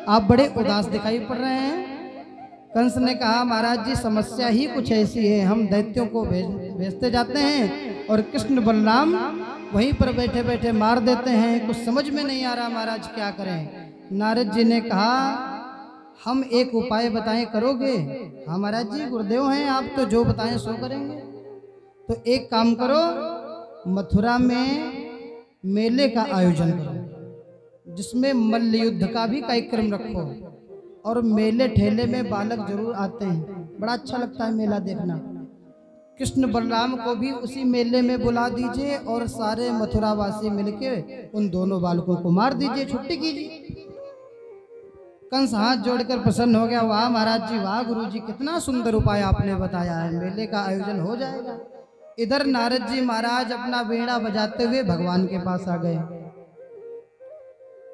आप बड़े उदास दिखाई पड़ रहे हैं। कंस ने कहा, महाराज जी समस्या ही कुछ ऐसी है, हम दैत्यों को भेजते जाते हैं और कृष्ण बलराम वहीं पर बैठे बैठे मार देते हैं, कुछ समझ में नहीं आ रहा महाराज क्या करें। नारद जी ने कहा, हम एक उपाय बताएं, करोगे? हाँ महाराज जी, गुरुदेव हैं आप, तो जो बताएं सो करेंगे। तो एक काम करो, मथुरा में मेले का आयोजन करो, जिसमें मल्ल युद्ध का भी कार्यक्रम रखो, और मेले ठेले में बालक जरूर आते हैं, बड़ा अच्छा लगता है मेला देखना। कृष्ण बलराम को भी उसी मेले में बुला दीजिए और सारे मथुरावासी मिलके उन दोनों बालकों को मार दीजिए, छुट्टी कीजिए। कंस हाथ जोड़कर प्रसन्न हो गया, वाह महाराज जी, वाह गुरुजी, कितना सुंदर उपाय आपने बताया है, मेले का आयोजन हो जाएगा। इधर नारद जी महाराज अपना वीणा बजाते हुए भगवान के पास आ गए।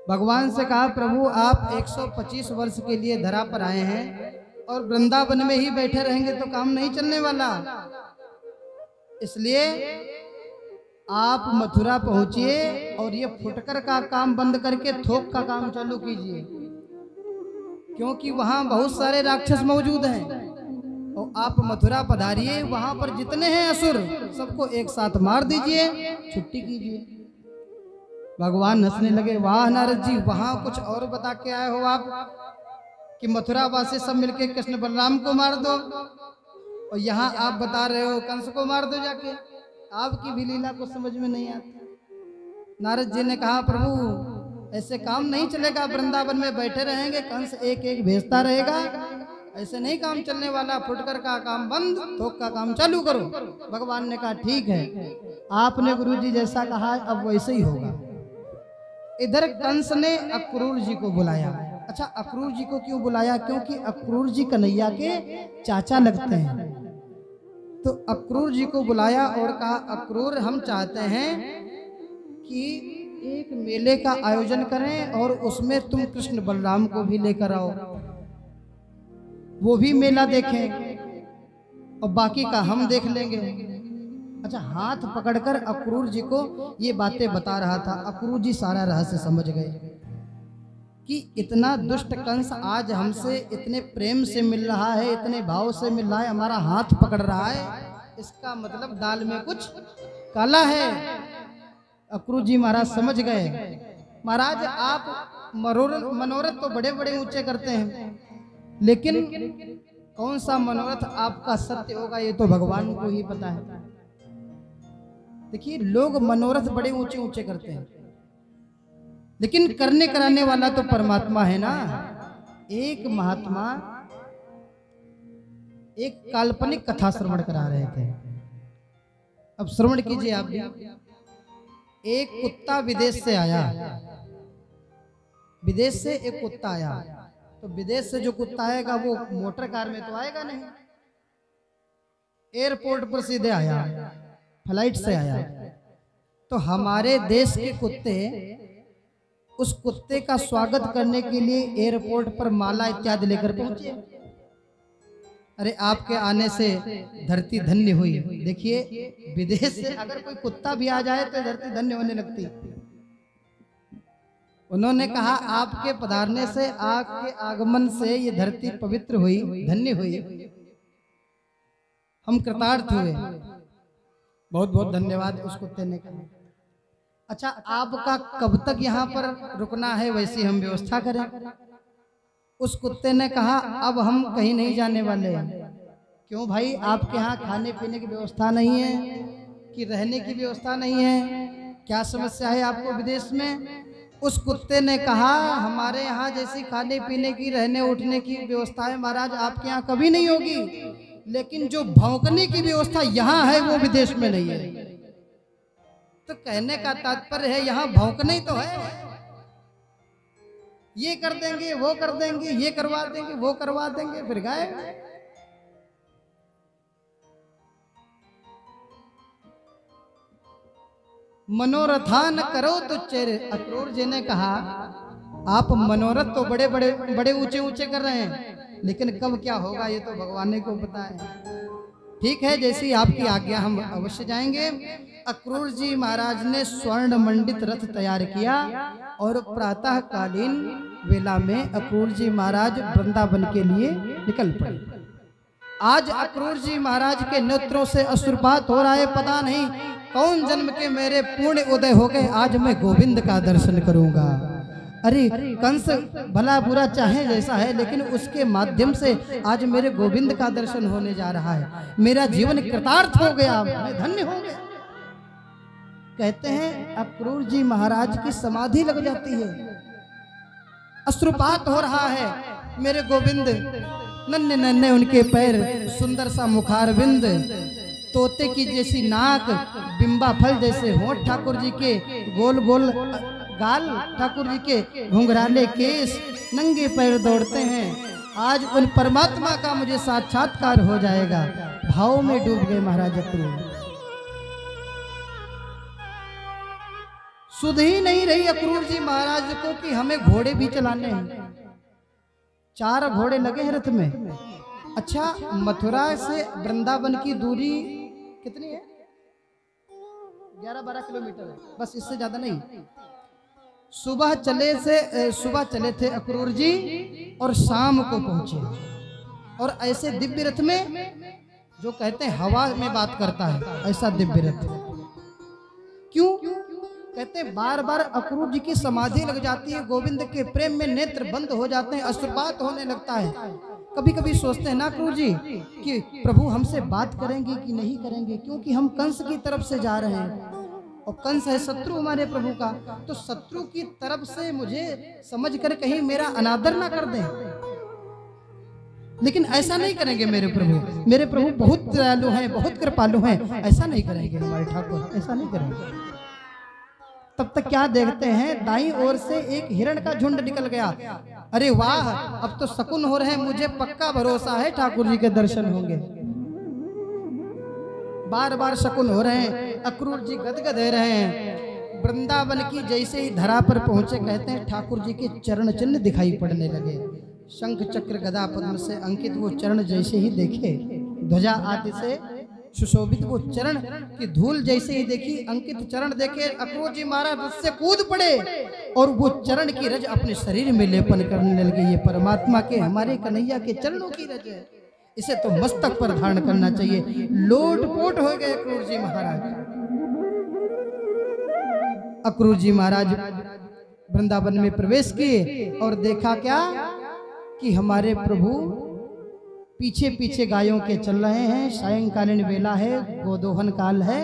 भगवान से कहा, प्रभु आप 125 वर्ष के लिए धरा पर आए हैं और वृंदावन में ही बैठे रहेंगे तो काम नहीं चलने वाला, इसलिए आप मथुरा पहुंचिए और ये फुटकर का काम बंद करके थोक का काम चालू कीजिए, क्योंकि वहां बहुत सारे राक्षस मौजूद हैं। और आप मथुरा पधारिए, वहां पर जितने हैं असुर सबको एक साथ मार दीजिए, छुट्टी कीजिए। भगवान हंसने लगे, वाह नारद जी, वहां कुछ और बता के आए हो आप कि मथुरा वासी सब मिलके कृष्ण बलराम को मार दो, और यहाँ आप बता रहे हो कंस को मार दो जाके। आपकी भी लीला को समझ में नहीं आती। नारद जी ने कहा, प्रभु ऐसे काम नहीं चलेगा, वृंदावन में बैठे रहेंगे, कंस एक एक भेजता रहेगा, ऐसे नहीं काम चलने वाला, फुटकर का काम बंद, थोक का काम चालू करो। भगवान ने कहा, ठीक है, आपने गुरुजी जैसा कहा अब वैसे ही होगा। इधर कंस ने अक्रूर जी को बुलाया। अच्छा, अक्रूर जी को क्यों बुलाया? क्योंकि अक्रूर जी कन्हैया के चाचा लगते हैं। तो अक्रूर जी को बुलाया और कहा, अक्रूर हम चाहते हैं कि एक मेले का आयोजन करें और उसमें तुम कृष्ण बलराम को भी लेकर आओ, वो भी मेला देखें और बाकी का हम देख लेंगे। अच्छा, हाथ पकड़कर अक्रूर जी को ये बातें बता रहा था। अक्रूर जी सारा रहस्य समझ गए कि इतना दुष्ट कंस आज हमसे इतने प्रेम से मिल रहा है, इतने भाव से मिल रहा है, हमारा हाथ पकड़ रहा है, इसका मतलब दाल में कुछ काला है। अक्रूर जी महाराज समझ गए। महाराज आप मनोरथ तो बड़े बड़े ऊंचे करते हैं, लेकिन कौन सा मनोरथ आपका सत्य होगा ये तो भगवान को ही पता है। देखिए, लोग मनोरथ बड़े ऊंचे ऊंचे करते हैं, लेकिन करने कराने वाला तो परमात्मा है ना। एक महात्मा एक काल्पनिक कथा श्रवण करा रहे थे। अब श्रवण कीजिए आप भी। एक कुत्ता विदेश से आया, विदेश से एक कुत्ता आया। तो विदेश से जो कुत्ता आएगा वो मोटर कार में तो आएगा नहीं, एयरपोर्ट पर सीधे आया, फ्लाइट से आया। तो हमारे देश के कुत्ते उस कुत्ते का स्वागत करने के लिए एयरपोर्ट पर माला इत्यादि लेकर पहुंचे। अरे आपके आने से धरती धन्य हुई। देखिए, विदेश से अगर कोई कुत्ता भी आ जाए तो धरती धन्य होने लगती। उन्होंने कहा, आपके पधारने से, आपके आगमन से ये धरती पवित्र हुई, धन्य हुई, हम कृतार्थ हुए। बहुत बहुत धन्यवाद उस कुत्ते ने कहा। अच्छा, आपका कब तक यहाँ पर रुकना है, वैसी हम व्यवस्था करें? उस कुत्ते ने कहा, अब हम कहीं नहीं जाने वाले। क्यों भाई, आपके यहाँ खाने पीने की व्यवस्था नहीं है कि रहने की व्यवस्था नहीं है? क्या समस्या है आपको विदेश में? उस कुत्ते ने कहा, हमारे यहाँ जैसी खाने पीने की, रहने उठने की व्यवस्था है महाराज आपके यहाँ कभी नहीं होगी, लेकिन जो भौंकने की व्यवस्था यहाँ है वो विदेश में नहीं है। तो कहने का तात्पर्य है, यहाँ भौंकने ही तो है, ये कर देंगे, वो कर देंगे, ये करवा देंगे, वो करवा देंगे, फिर गए। मनोरथा न करो तो चेरे। अक्रूर जी ने कहा, आप मनोरथ तो बड़े बड़े बड़े ऊंचे ऊंचे कर रहे हैं, लेकिन कब क्या होगा ये तो भगवान को पता है। ठीक है, जैसी आपकी आज्ञा हम अवश्य जाएंगे। अक्रूर जी महाराज ने स्वर्ण मंडित रथ तैयार किया और प्रातः कालीन वेला में अक्रूर जी महाराज वृंदावन के लिए निकल पड़े। आज अक्रूर जी महाराज के नेत्रों से अश्रुपात हो रहा है। पता नहीं कौन जन्म के मेरे पुण्य उदय हो गए, आज मैं गोविंद का दर्शन करूंगा। अरे कंस भला बुरा चाहे जैसा है, लेकिन उसके माध्यम से आज मेरे गोविंद का दर्शन होने जा रहा है। मेरा जीवन कृतार्थ हो गया, मैं धन्य हो गया। कहते हैं अक्रूर जी महाराज की समाधि लग जाती है, अश्रुपात हो रहा है। मेरे गोविंद नन्हे नन्हे उनके पैर, सुंदर सा मुखारविंद, तोते की जैसी नाक, बिंबा फल जैसे होंठ ठाकुर जी के, गोल गोल गाल ठाकुर जी के, घुंघराले केस, नंगे पैर दौड़ते हैं। आज उन परमात्मा का मुझे साक्षात्कार हो जाएगा। भाव में डूब गए महाराज अक्रूर। सुध ही नहीं रही अक्रूर जी महाराज को कि हमें घोड़े भी चलाने हैं। 4 घोड़े लगे हैं रथ में। अच्छा, मथुरा से वृंदावन की दूरी कितनी है? 11-12 किलोमीटर है, बस, इससे ज्यादा नहीं। सुबह चले थे अक्रूर जी और शाम को पहुंचे। और ऐसे दिव्य रथ में, जो कहते हैं हवा में बात करता है, ऐसा दिव्य रथ। क्यों? कहते हैं बार बार अक्रूर जी की समाधि लग जाती है, गोविंद के प्रेम में नेत्र बंद हो जाते हैं, अश्रुपात होने लगता है। कभी कभी सोचते हैं ना अक्रूर जी कि प्रभु हमसे बात करेंगे कि नहीं करेंगे, क्योंकि हम कंस की तरफ से जा रहे हैं और कंस है शत्रु हमारे प्रभु का। तो शत्रु की तरफ से मुझे समझ कर कहीं मेरा अनादर ना कर दें। लेकिन ऐसा नहीं करेंगे मेरे प्रभु। मेरे प्रभु बहुत दयालु हैं, बहुत कृपालु हैं, ऐसा नहीं करेंगे हमारे ठाकुर, ऐसा नहीं करेंगे। तब तक क्या देखते हैं, दाईं ओर से एक हिरण का झुंड निकल गया। अरे वाह, अब तो शकुन हो रहे हैं, मुझे पक्का भरोसा है ठाकुर जी के दर्शन होंगे। बार बार शकुन हो रहे हैं, अक्रूर जी गदगद हो रहे हैं। वृंदावन की जैसे ही धरा पर पहुंचे, कहते हैं ठाकुर जी के चरण चिन्ह दिखाई पड़ने लगे। शंख चक्र गदा पद्म से अंकित वो चरण जैसे ही देखे, ध्वजा आदि से सुशोभित वो चरण की धूल जैसे ही देखी, अंकित चरण देखे, अक्रूर जी महाराज रथ से कूद पड़े और वो चरण की रज अपने शरीर में लेपन करने लगे। ये परमात्मा के, हमारे कन्हैया के चरणों की रज है, इसे तो मस्तक पर धारण करना चाहिए। लोटपोट हो गए अक्रूर जी महाराज। अक्रूर जी महाराज वृंदावन में प्रवेश किए और देखा क्या कि हमारे प्रभु पीछे पीछे गायों के चल रहे हैं। सायंकालीन वेला है, गोदोहन काल है।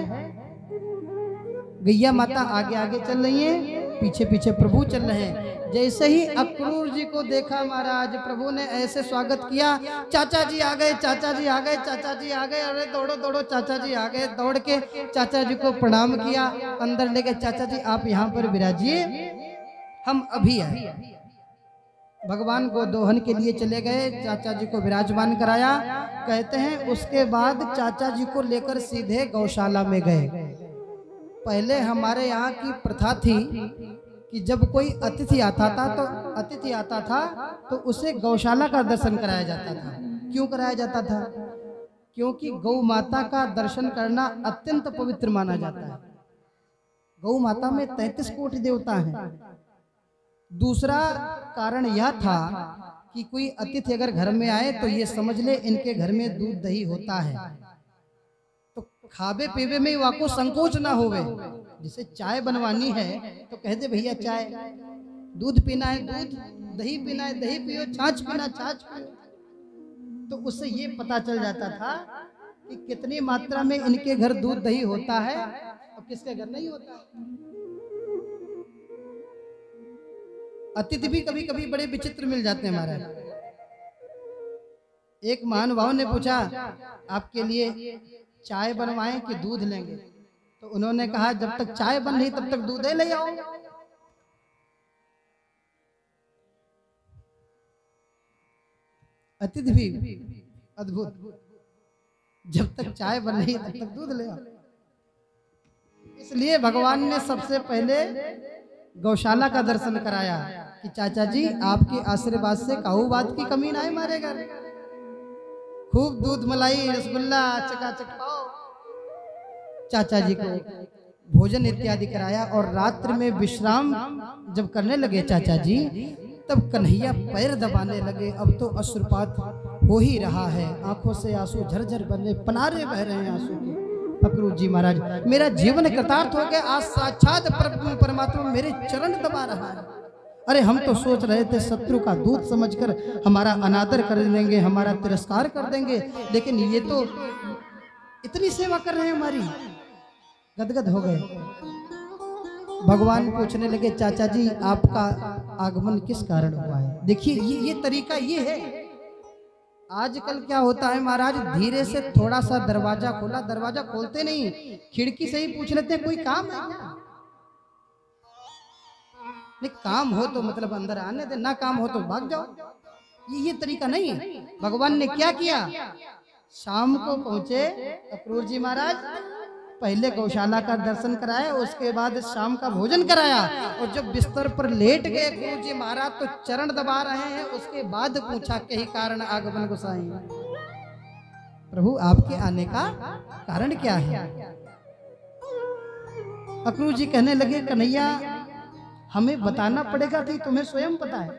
गैया माता आगे आगे चल रही हैं, पीछे पीछे प्रभु चल रहे हैं। जैसे ही अक्रूर जी को देखा महाराज, प्रभु ने ऐसे स्वागत किया, चाचा जी आ गए, चाचा जी आ गए, चाचा जी आ गए। अरे दौड़ो दौड़ो, चाचा जी आ गए। दौड़ के चाचा जी को प्रणाम किया, अंदर ले गए। चाचा जी आप यहाँ पर विराजिए, हम अभी आए। भगवान को दोहन के लिए चले गए, चाचा जी को विराजमान कराया। कहते हैं उसके बाद चाचा जी को लेकर सीधे गौशाला में गए। पहले हमारे यहाँ की प्रथा थी कि जब कोई अतिथि आता था तो उसे गौशाला का दर्शन कराया जाता था। क्यों कराया जाता था? क्योंकि गौ माता का दर्शन करना अत्यंत पवित्र माना जाता है। गौ माता में 33 कोटि देवता हैं। दूसरा कारण यह था कि कोई अतिथि अगर घर में आए तो ये समझ ले इनके घर में दूध दही होता है, तो खावे पीवे में वाको संकोच ना होवे। जैसे चाय बनवानी है तो कह दे भैया चाय, दूध पीना है दूध, दही पीना है दही पियो, छाछ पीना छाछ पियो। तो उससे ये पता चल जाता था कि कितनी मात्रा में इनके घर दूध दही होता है और किसके घर नहीं होता। अतिथि भी कभी कभी बड़े विचित्र मिल जाते हैं महाराज। एक महानुभाव ने पूछा आपके लिए चाय बनवाएं कि दूध लेंगे? तो उन्होंने कहा जब तक चाय बन रही तब तक दूध ले आओ। अतिथि भी अद्भुत, जब तक चाय बन रही तब तक दूध ले आओ। इसलिए भगवान ने सबसे पहले गौशाला का दर्शन कराया कि चाचा जी आपके आशीर्वाद से काहू बात की कमी ना आए हमारे घर। खूब दूध मलाई रसगुल्ला चकाचक खाओ। चाचा जी को भोजन इत्यादि कराया और रात्रि में विश्राम जब करने लगे चाचा जी, तब कन्हैया पैर दबाने लगे। अब तो अश्रुपात हो ही रहा है, आंखों से आंसू झरझर बने, पनारे बह रहे हैं आंसू के। अकरूर जी महाराज, मेरा जीवन कृतार्थ हो गया, आज साक्षात परमात्मा मेरे चरण दबा रहा है। अरे हम तो सोच रहे थे शत्रु का दूत समझकर हमारा अनादर कर देंगे, हमारा तिरस्कार कर देंगे, लेकिन ये तो इतनी सेवा कर रहे हैं हमारी। गदगद हो गए। भगवान पूछने लगे, चाचा जी आपका आगमन किस कारण हुआ है? देखिए ये तरीका ये है। आजकल क्या होता है महाराज, धीरे से थोड़ा सा दरवाजा खोला, दरवाजा खोलते नहीं, खिड़की से ही पूछ लेते हैं कोई काम है क्या? नहीं, काम हो तो मतलब अंदर आने दे, ना काम हो तो भाग जाओ। ये तरीका नहीं है। भगवान ने क्या किया, शाम को पहुंचे अक्रूर जी महाराज, पहले गौशाला का दर्शन कराया, उसके बाद शाम का भोजन कराया, और जब बिस्तर पर लेट गए अक्रूर जी महाराज तो चरण दबा रहे हैं। उसके बाद पूछा कहीं कारण आगमन गोसाई, प्रभु आपके आने का कारण क्या है? अक्रूर जी कहने लगे, कन्हैया हमें बताना पड़ेगा कि तुम्हें स्वयं पता है।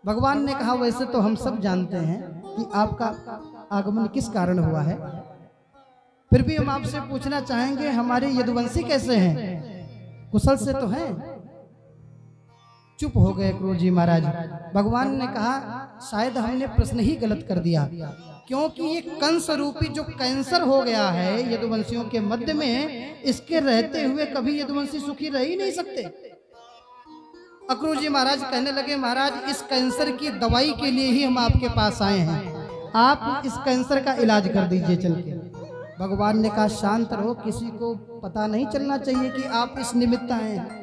भगवान ने कहा, वैसे तो हम सब जानते हैं कि आपका आगमन किस कारण हुआ है, फिर भी हम आपसे पूछना चाहेंगे हमारे यदुवंशी कैसे हैं, कुशल से तो हैं? चुप हो गए अक्रूर जी महाराज। भगवान ने कहा, शायद हमने प्रश्न ही गलत कर दिया, क्योंकि ये कंस रूपी जो कैंसर हो गया है यदुवंशियों के मध्य में, इसके रहते हुए कभी यदुवंशी सुखी रह ही नहीं सकते। अक्रूर जी महाराज कहने लगे, महाराज इस कैंसर की दवाई के लिए ही हम आपके पास आए हैं, आप इस कैंसर का इलाज कर दीजिए चल के। भगवान ने कहा, शांत रहो, किसी को पता नहीं चलना चाहिए कि आप इस निमित्त आए हैं।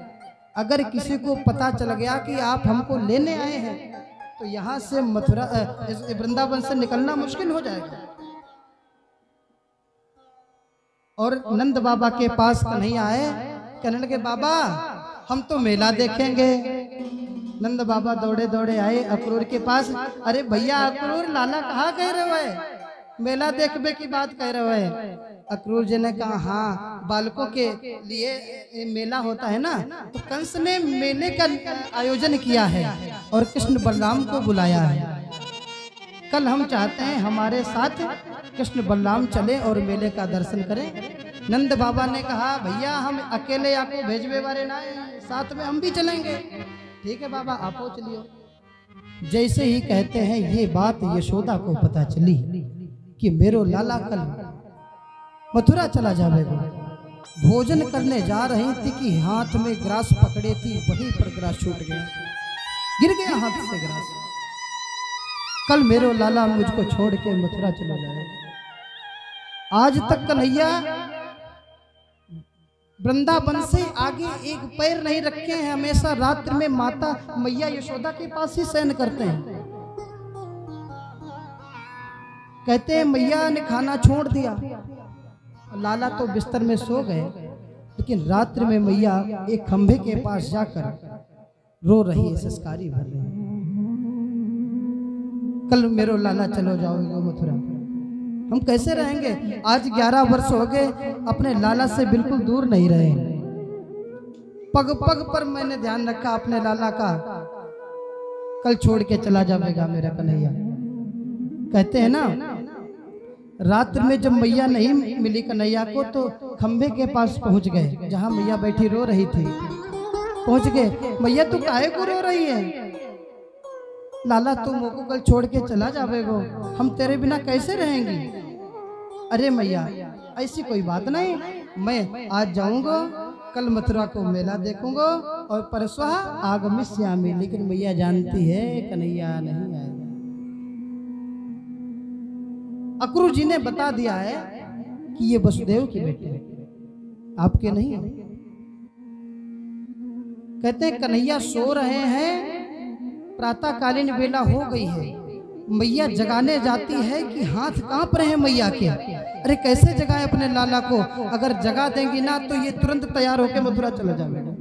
अगर किसी को पता चल गया कि आप हमको लेने आए हैं तो यहाँ से मथुरा वृंदावन से निकलना मुश्किल हो जाएगा। और नंद बाबा के पास कन्हैया आए, कहने लगे, बाबा हम तो मेला देखेंगे। नंद बाबा दौड़े दौड़े आए अक्रूर के पास, अरे भैया अक्रूर, लाला कहाँ कह रहे हो, मेला देखने की बात कह रहे हो? अक्रूर जी ने कहा, हाँ बालकों के लिए मेला होता है ना, तो कंस ने मेले का आयोजन किया है और कृष्ण बलराम को बुलाया है। कल हम चाहते हैं हमारे साथ कृष्ण बलराम चले और मेले का दर्शन करें। नंद बाबा ने कहा, भैया हम अकेले आपको भेजवे वाले ना, साथ में हम भी चलेंगे। ठीक है बाबा, आप चलिए। जैसे ही कहते हैं ये बात यशोदा को पता चली कि मेरो लाला कल मथुरा चला जाएगा। भोजन करने जा रही थी कि हाथ में ग्रास पकड़े थी, वहीं पर ग्रास छूट गया, गिर गया हाथ से ग्रास। कल मेरो लाला मुझको छोड़ के मथुरा चला जाएगा। आज तक कन्हैया वृंदावन से आगे एक पैर नहीं रखे हैं, हमेशा रात्रि में माता मैया यशोदा के पास ही शयन करते हैं। कहते हैं मैया ने खाना छोड़ दिया, लाला तो बिस्तर में सो गए, लेकिन रात्रि में मैया एक खंभे के पास जाकर रो रही है, संस्कारी भर रही है। कल मेरो लाला चलो जाओगे मथुरा, हम कैसे रहेंगे? आज 11 वर्ष हो गए अपने लाला से बिल्कुल दूर नहीं रहे। पग पग पर मैंने ध्यान रखा अपने लाला का, कल छोड़ के चला जाएगा मेरा कन्हैया। कहते हैं ना, रात्रि में जब मैया नहीं मिली कन्हैया को तो खंभे के पास पहुंच गए, जहां मैया बैठी रो रही थी। पहुंच गए, मैया तू काहे को रो रही है? लाला तू मोको कल छोड़ के चला जावेगो, हम तेरे बिना कैसे रहेंगी? अरे मैया ऐसी कोई बात नहीं, मैं आज जाऊंगा, कल मथुरा को मेला देखूंगा और परसों आगमिष्यामि। लेकिन मैया जानती है कन्हैया नहीं आएगा। अक्रूर जी ने बता दिया है कि ये वसुदेव के बेटे हैं, आपके नहीं है। कहते हैं कन्हैया सो रहे हैं, प्रातःकालीन वेला हो गई है, मैया जगाने जाती है कि हाथ कांप रहे हैं मैया के। अरे कैसे जगाए अपने लाला को? अगर जगा देंगी ना तो ये तुरंत तैयार होकर मथुरा चला जाएगा।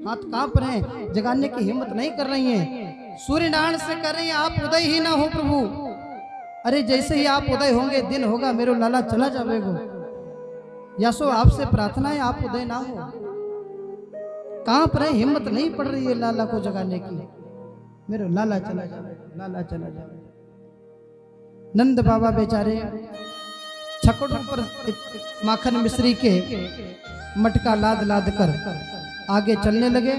हाथ कांप रहे हैं, जगाने की हिम्मत नहीं कर रही हैं। सूर्य नारायण से कर रही हैं, आप उदय ही ना हो प्रभु, अरे जैसे ही आप उदय होंगे दिन होगा मेरो लाला चला जावेगो। या सो आपसे प्रार्थना है आप उदय ना हो। कहां पर है, हिम्मत नहीं पड़ रही है लाला को जगाने की। मेरो लाला चला जावे, लाला चला जावे। नंद बाबा बेचारे छकड़ों पर माखन मिश्री के मटका लाद लाद कर आगे चलने लगे।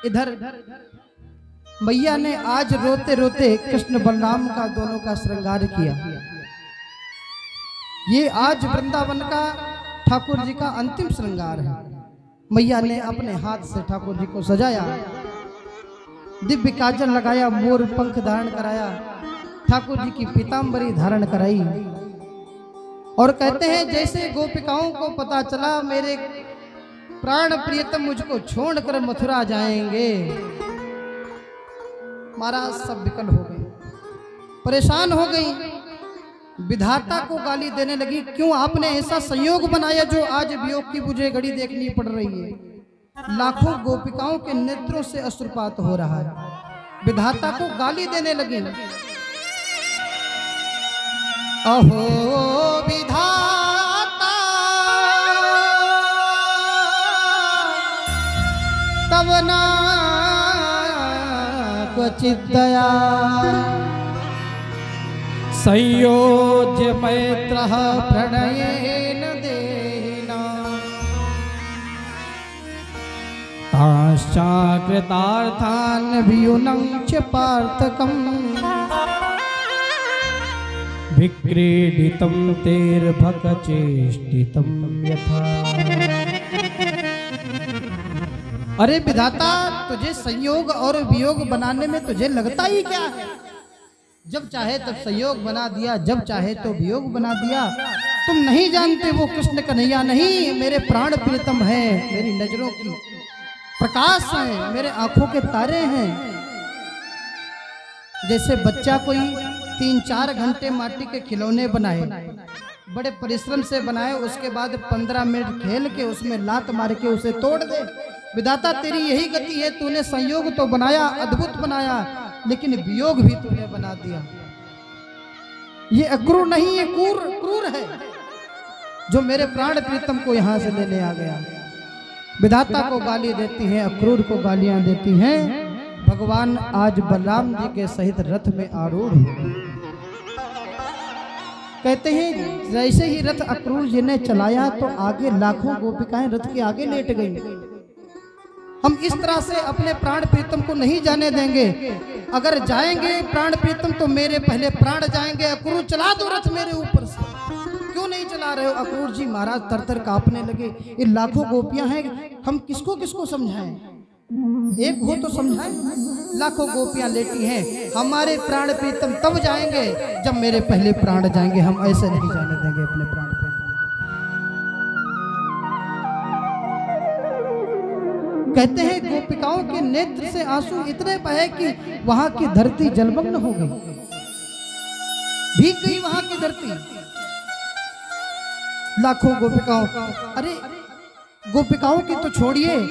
इधर मैया ने आज रोते रोते कृष्ण बलराम का दोनों का श्रृंगार किया। ये आज वृंदावन का ठाकुर जी का अंतिम श्रृंगार है। मैया ने अपने हाथ से ठाकुर जी को सजाया, दिव्य काजल लगाया, मोर पंख धारण कराया, ठाकुर जी की पीतांबरी धारण कराई। और कहते हैं जैसे गोपिकाओं को पता चला मेरे प्राण प्रियतम मुझको छोड़कर मथुरा जाएंगे, महाराज सब विकल हो गई, परेशान हो गई, विधाता को गाली देने लगी। क्यों आपने ऐसा संयोग बनाया जो आज वियोग की मुझे घड़ी देखनी पड़ रही है। लाखों गोपिकाओं के नेत्रों से अश्रुपात हो रहा है। विधाता को गाली देने लगी। अहो विधाता तब ना क्वचित दया संयोज्य मैत्रः प्रणयेन देना ताश्चाकृतार्थान् व्युनं च पार्थकम् विक्रीडितं तेर्भकचेष्टितं यथा। अरे विधाता तुझे संयोग और वियोग बनाने में तुझे लगता ही क्या है। जब चाहे तब संयोग बना दिया, जब चाहे तो वियोग बना दिया। तुम नहीं जानते वो कृष्ण कन्हैया नहीं, मेरे प्राण प्रियतम है, मेरी नजरों की प्रकाश है, मेरे आंखों के तारे हैं। जैसे बच्चा कोई 3-4 घंटे माटी के खिलौने बनाए, बड़े परिश्रम से बनाए, उसके बाद 15 मिनट खेल के उसमें लात मार के उसे तोड़ दे। विधाता तेरी यही गति है, तूने संयोग तो बनाया, अद्भुत बनाया, लेकिन वियोग भी तूने बना दिया। ये अक्रूर नहीं, ये क्रूर है जो मेरे प्राण प्रीतम को यहां से लेने आ गया। विधाता को गाली देती हैं, अक्रूर को गालियां देती हैं। भगवान आज बलराम जी के सहित रथ में आरूढ़ हैं। कहते हैं जैसे ही रथ अक्रूर जी ने चलाया तो आगे लाखों गोपिकाएं रथ के आगे लेट गई। हम इस तरह से अपने प्राण प्रीतम को नहीं जाने देंगे। अगर जाएंगे प्राण प्रीतम तो मेरे पहले प्राण जाएंगे। अक्रूर चला दो रथ मेरे ऊपर से। क्यों नहीं चला रहे हो अक्रूर जी? महाराज तर कांपने लगे। ये लाखों गोपियां हैं, हम किसको किसको समझाएं? एक हो तो समझाएं। लाखों गोपियां लेटी हैं, हमारे प्राण प्रीतम तब जाएंगे जब मेरे पहले प्राण जाएंगे। हम ऐसे नहीं जाने देंगे अपने प्राण प्रीतम। कहते हैं गोपिकाओं के नेत्र से आंसू इतने बहे कि वहां की धरती जलमग्न हो गई, भीग गई वहां की धरती। लाखों गोपिकाओं, अरे गोपिकाओं की तो छोड़िए,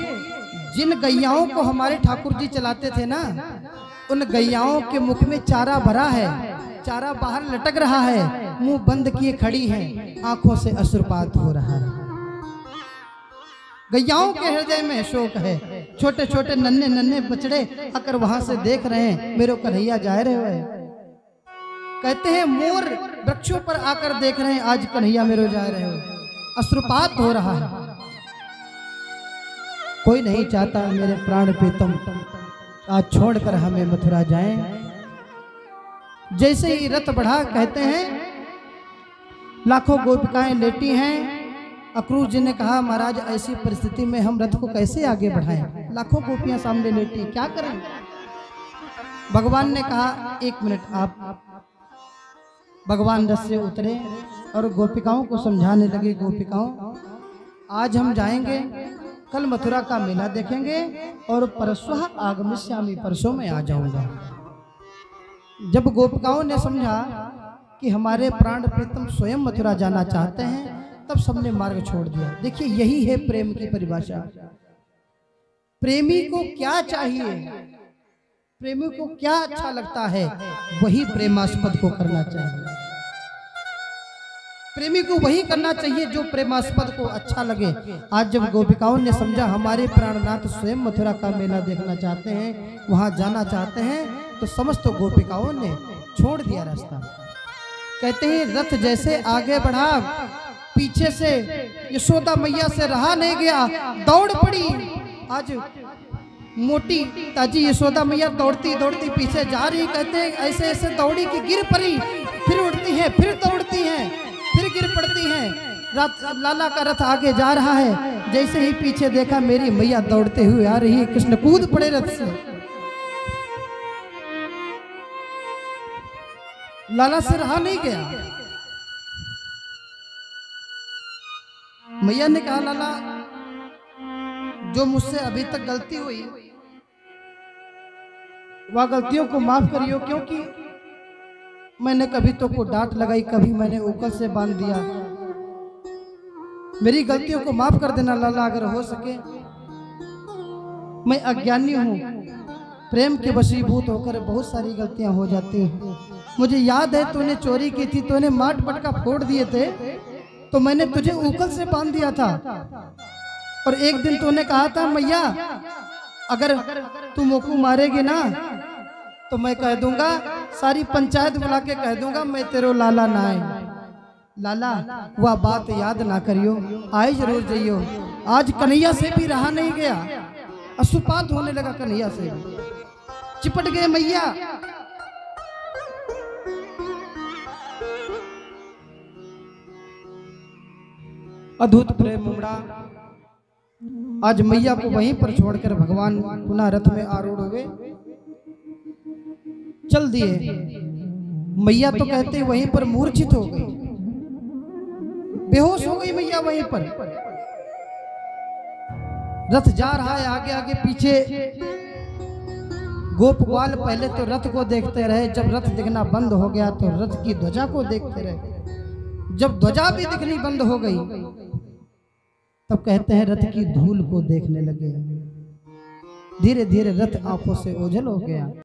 जिन गैयाओं को हमारे ठाकुर जी चलाते थे ना, उन गैयाओं के मुख में चारा भरा है, चारा बाहर लटक रहा है, मुंह बंद किए खड़ी हैं, आंखों से अश्रुपात हो रहा है। गैयाओं के हृदय में शोक है। छोटे छोटे नन्हे नन्हे बछड़े आकर वहां से देख रहे हैं, मेरे कन्हैया जा रहे हो। कहते हैं मोर वृक्षों पर आकर देख रहे हैं, आज कन्हैया मेरे जा रहे हो। अश्रुपात हो रहा है। कोई नहीं चाहता मेरे प्राण प्रीतम आज छोड़कर हमें मथुरा जाएं। जैसे ही रथ बढ़ा, कहते हैं लाखों गोपिकाएं लेटी हैं। अक्रूर जी ने कहा महाराज ऐसी परिस्थिति में हम रथ को कैसे आगे बढ़ाएं? लाखों गोपियां सामने लेटी, क्या करें? भगवान ने कहा 1 मिनट आप। भगवान रथ से उतरे और गोपिकाओं को समझाने लगे, गोपिकाओं आज हम जाएंगे, कल मथुरा का मेला देखेंगे और परसों आगमिष्यामि, परसों में आ जाऊंगा। जब गोपिकाओं ने समझा कि हमारे प्राण प्रीतम स्वयं मथुरा जाना चाहते हैं, तब सबने मार्ग छोड़ दिया। देखिए यही है प्रेम की परिभाषा। प्रेमी को क्या चाहिए? प्रेमी को क्या अच्छा लगता है वही प्रेमास्पद को करना चाहिए। प्रेमी को वही करना चाहिए जो प्रेमास्पद को अच्छा लगे। आज जब गोपिकाओं ने समझा हमारे प्राणनाथ स्वयं मथुरा का मेला देखना चाहते हैं, वहां जाना चाहते हैं, तो समस्त गोपिकाओं ने छोड़ दिया रास्ता। कहते हैं रथ जैसे आगे बढ़ा, पीछे से यशोदा मैया से रहा नहीं गया, दौड़ पड़ी। आज मोटी ताजी यशोदा मैया दौड़ती दौड़ती पीछे जा रही। कहते हैं ऐसे ऐसे दौड़ी कि गिर पड़ी, फिर उठती है, फिर दौड़ती हैं, फिर गिर पड़ती हैं। लाला का रथ आगे जा रहा है, जैसे ही पीछे देखा मेरी मैया दौड़ते हुए आ रही है, कृष्ण कूद पड़े रथ से। लाला से रहा नहीं गया। मैया ने कहा लाला जो मुझसे अभी तक गलती हुई वह गलतियों को माफ करियो, क्योंकि मैंने कभी तो को डांट लगाई, कभी मैंने उकल से बांध दिया। मेरी गलतियों को माफ कर देना लाला, अगर हो सके। मैं अज्ञानी हूँ, प्रेम के वशीभूत होकर बहुत सारी गलतियां हो जाती हैं। मुझे याद है तूने चोरी की थी, तूने माट पटका फोड़ दिए थे, तो मैंने तुझे उकल से बांध दिया था। और एक दिन तूने कहा था मैया अगर तू मोकू मारेगी ना तो मैं कह दूंगा, सारी पंचायत बुला के कह दूंगा मैं तेरो लाला ना आए। लाला वह बात याद ना करियो, आए जरूर जाइयो। आज कन्हैया से भी रहा नहीं गया, अशुपात होने लगा कन्हैया से, चिपट गए मैया। अद्भुत प्रेम उमड़ा। आज मैया को वहीं पर छोड़कर भगवान पुनः रथ में आरूढ़ हो गए, चल दिए। मैया तो कहते वहीं पर मूर्छित हो गई, बेहोश हो गई मैया वहीं पर। रथ जा रहा है आगे आगे पीछे। गोपवाल पहले तो रथ को देखते रहे, जब रथ दिखना बंद हो गया तो रथ की ध्वजा को देखते रहे। जब ध्वजा भी दिखनी बंद हो गई तब कहते हैं रथ की धूल को देखने लगे। धीरे धीरे रथ आंखों से ओझल हो गया।